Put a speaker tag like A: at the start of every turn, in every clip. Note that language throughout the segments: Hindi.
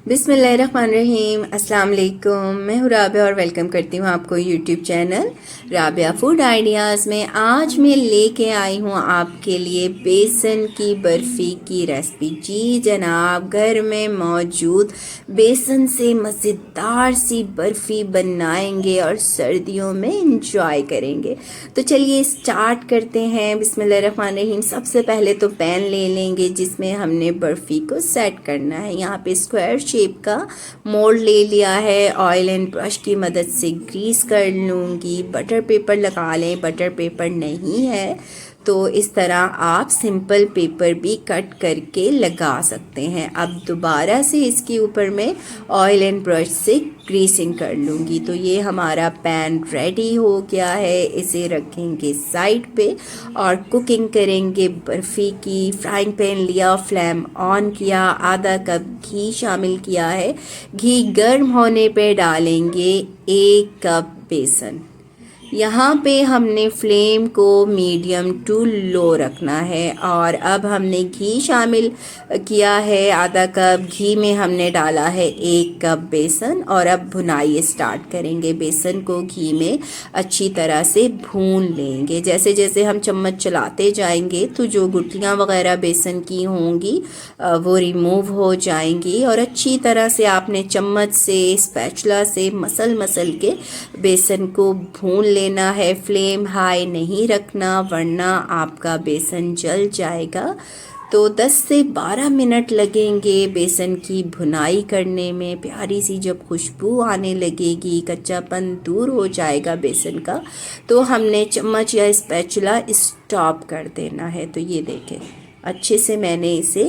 A: बिस्मिल्लाहिर्रहमानिर्रहीम। अस्सलाम वालेकुम। मैं हूँ राबिया और वेलकम करती हूँ आपको YouTube channel Rabia food ideas में। आज मैं लेके आई हूँ आपके लिए बेसन की बर्फ़ी की रेसिपी। जी जनाब, घर में मौजूद बेसन से मज़ेदार सी बर्फ़ी बनाएंगे और सर्दियों में इंजॉय करेंगे। तो चलिए स्टार्ट करते हैं। बिस्मिल्लाहिर्रहमानिर्रहीम। सबसे पहले तो पैन ले लेंगे जिसमें हमने बर्फ़ी को सेट करना है। यहाँ पे स्क्वायर शेप का मोल्ड ले लिया है। ऑयल एंड ब्रश की मदद से ग्रीस कर लूँगी। बटर पेपर लगा लें, बटर पेपर नहीं है तो इस तरह आप सिंपल पेपर भी कट करके लगा सकते हैं। अब दोबारा से इसके ऊपर मैं ऑयल एंड ब्रश से ग्रीसिंग कर लूँगी। तो ये हमारा पैन रेडी हो गया है। इसे रखेंगे साइड पे और कुकिंग करेंगे बर्फ़ी की। फ्राइंग पैन लिया, फ्लेम ऑन किया, आधा कप घी शामिल किया है। घी गर्म होने पे डालेंगे 1 कप बेसन। यहाँ पे हमने फ्लेम को मीडियम टू लो रखना है और अब हमने घी शामिल किया है। आधा कप घी में हमने डाला है 1 कप बेसन और अब भुनाई स्टार्ट करेंगे। बेसन को घी में अच्छी तरह से भून लेंगे। जैसे जैसे हम चम्मच चलाते जाएंगे तो जो गुठलियाँ वगैरह बेसन की होंगी वो रिमूव हो जाएंगी और अच्छी तरह से आपने चम्मच से, स्पैचुला से मसल के बेसन को भून लेना है। फ्लेम हाई नहीं रखना वरना आपका बेसन जल जाएगा। तो 10 से 12 मिनट लगेंगे बेसन की भुनाई करने में। प्यारी सी जब खुशबू आने लगेगी, कच्चापन दूर हो जाएगा बेसन का, तो हमने चम्मच या स्पैचुला स्टॉप कर देना है। तो ये देखें, अच्छे से मैंने इसे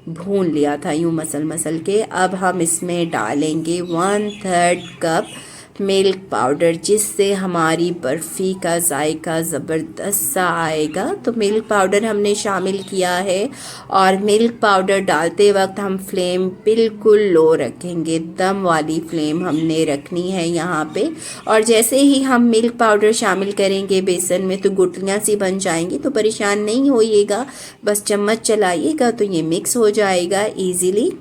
A: भून लिया था यूँ मसल के। अब हम इसमें डालेंगे 1/3 कप मिल्क पाउडर, जिससे हमारी बर्फ़ी का जायका ज़बरदस्त सा आएगा। तो मिल्क पाउडर हमने शामिल किया है और मिल्क पाउडर डालते वक्त हम फ्लेम बिल्कुल लो रखेंगे। दम वाली फ्लेम हमने रखनी है यहाँ पे। और जैसे ही हम मिल्क पाउडर शामिल करेंगे बेसन में तो गुठलियाँ सी बन जाएंगी। तो परेशान नहीं होइएगा, बस चम्मच चलाइएगा तो ये मिक्स हो जाएगा ईज़िली।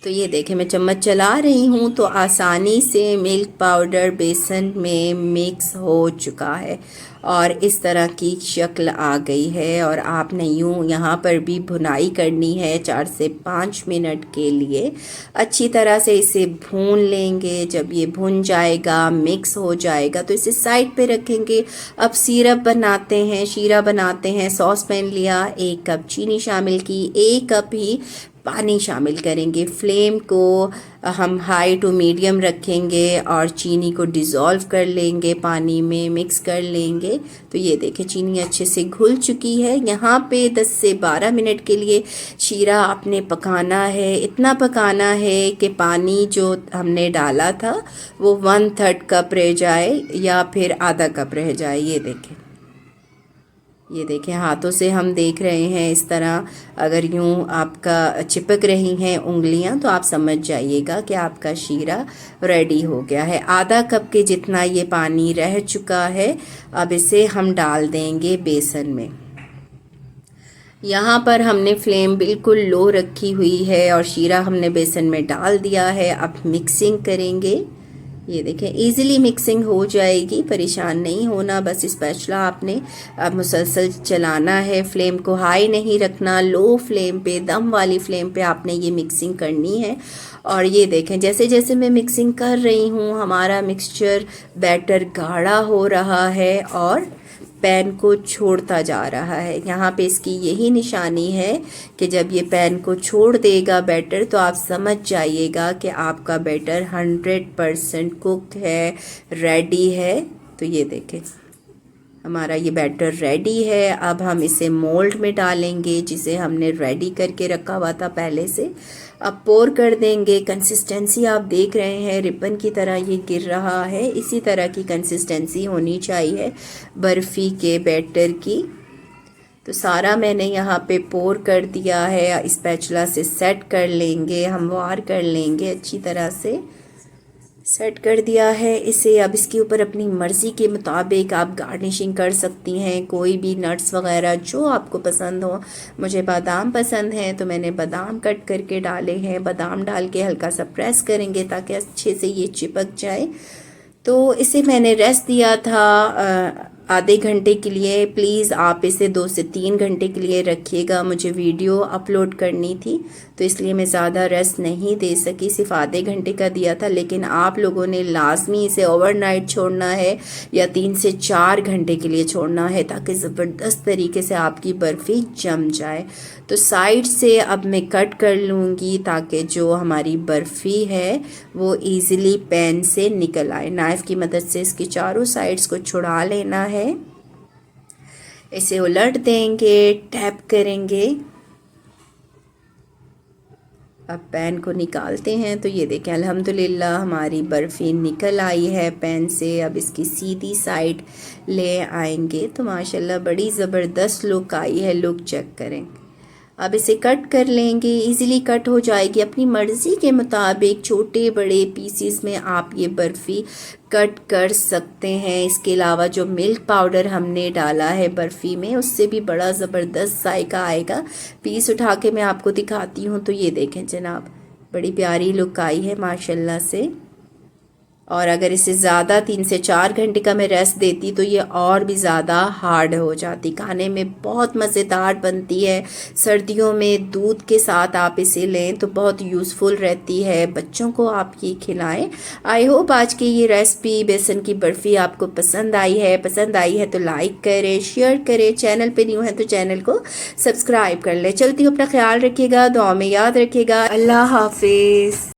A: तो ये देखें, मैं चम्मच चला रही हूँ तो आसानी से मिल्क पाउडर बेसन में मिक्स हो चुका है और इस तरह की शक्ल आ गई है। और आपने यूँ यहाँ पर भी भुनाई करनी है 4 से 5 मिनट के लिए। अच्छी तरह से इसे भून लेंगे। जब ये भुन जाएगा, मिक्स हो जाएगा तो इसे साइड पे रखेंगे। अब सिरप बनाते हैं, शीरा बनाते हैं। सॉस पैन लिया, 1 कप चीनी शामिल की, 1 कप ही पानी शामिल करेंगे। फ्लेम को हम हाई टू मीडियम रखेंगे और चीनी को डिज़ोल्व कर लेंगे, पानी में मिक्स कर लेंगे। तो ये देखें, चीनी अच्छे से घुल चुकी है। यहाँ पे 10 से 12 मिनट के लिए शीरा आपने पकाना है। इतना पकाना है कि पानी जो हमने डाला था वो 1/3 कप रह जाए या फिर आधा कप रह जाए। ये देखें, हाथों से हम देख रहे हैं इस तरह। अगर यूँ आपका चिपक रही हैं उंगलियां तो आप समझ जाइएगा कि आपका शीरा रेडी हो गया है। आधा कप के जितना ये पानी रह चुका है। अब इसे हम डाल देंगे बेसन में। यहाँ पर हमने फ्लेम बिल्कुल लो रखी हुई है और शीरा हमने बेसन में डाल दिया है। अब मिक्सिंग करेंगे। ये देखें, इजीली मिक्सिंग हो जाएगी, परेशान नहीं होना। बस स्पैचुला आपने अब मुसलसल चलाना है। फ्लेम को हाई नहीं रखना, लो फ्लेम पे, दम वाली फ्लेम पे आपने ये मिक्सिंग करनी है। और ये देखें, जैसे जैसे मैं मिक्सिंग कर रही हूँ हमारा मिक्सचर बैटर गाढ़ा हो रहा है और पैन को छोड़ता जा रहा है। यहाँ पे इसकी यही निशानी है कि जब ये पैन को छोड़ देगा बैटर तो आप समझ जाइएगा कि आपका बैटर 100% कुक है, रेडी है। तो ये देखें, हमारा ये बैटर रेडी है। अब हम इसे मोल्ड में डालेंगे जिसे हमने रेडी करके रखा हुआ था पहले से। अब पोर कर देंगे। कंसिस्टेंसी आप देख रहे हैं, रिबन की तरह ये गिर रहा है। इसी तरह की कंसिस्टेंसी होनी चाहिए बर्फ़ी के बैटर की। तो सारा मैंने यहाँ पे पोर कर दिया है। स्पैचुला से सेट कर लेंगे, हमवार कर लेंगे अच्छी तरह से। सेट कर दिया है इसे। अब इसके ऊपर अपनी मर्ज़ी के मुताबिक आप गार्निशिंग कर सकती हैं, कोई भी नट्स वगैरह जो आपको पसंद हो। मुझे बादाम पसंद हैं तो मैंने बादाम कट करके डाले हैं। बादाम डाल के हल्का सा प्रेस करेंगे ताकि अच्छे से ये चिपक जाए। तो इसे मैंने रेस्ट दिया था आधे घंटे के लिए। प्लीज़ आप इसे 2 से 3 घंटे के लिए रखिएगा। मुझे वीडियो अपलोड करनी थी तो इसलिए मैं ज़्यादा रेस्ट नहीं दे सकी, सिर्फ आधे घंटे का दिया था। लेकिन आप लोगों ने लाजमी इसे ओवरनाइट छोड़ना है या 3 से 4 घंटे के लिए छोड़ना है ताकि ज़बरदस्त तरीके से आपकी बर्फ़ी जम जाए। तो साइड से अब मैं कट कर लूँगी ताकि जो हमारी बर्फ़ी है वो ईज़िली पैन से निकल आए। नाइफ़ की मदद से इसकी चारों साइड्स को छुड़ा लेना है। इसे उलट देंगे, टैप करेंगे। अब पैन को निकालते हैं तो ये देखें अल्हम्दुलिल्लाह हमारी बर्फ़ी निकल आई है पैन से। अब इसकी सीधी साइड ले आएंगे तो माशाल्लाह बड़ी ज़बरदस्त लुक आई है। लुक चेक करें। अब इसे कट कर लेंगे, इजीली कट हो जाएगी। अपनी मर्ज़ी के मुताबिक छोटे बड़े पीसीस में आप ये बर्फ़ी कट कर सकते हैं। इसके अलावा जो मिल्क पाउडर हमने डाला है बर्फ़ी में उससे भी बड़ा ज़बरदस्त जायका आएगा। पीस उठा के मैं आपको दिखाती हूँ तो ये देखें जनाब, बड़ी प्यारी लुक आई है माशाल्लाह से। और अगर इसे ज़्यादा 3 से 4 घंटे का मैं रेस्ट देती तो ये और भी ज़्यादा हार्ड हो जाती। खाने में बहुत मज़ेदार बनती है। सर्दियों में दूध के साथ आप इसे लें तो बहुत यूज़फुल रहती है। बच्चों को आप ये खिलाएं। आई होप आज की ये रेसिपी बेसन की बर्फ़ी आपको पसंद आई है। पसंद आई है तो लाइक करें, शेयर करें। चैनल पे न्यू है तो चैनल को सब्सक्राइब कर लें। चलती हूँ, अपना ख्याल रखिएगा, दुआ में याद रखिएगा। अल्लाह हाफिज़।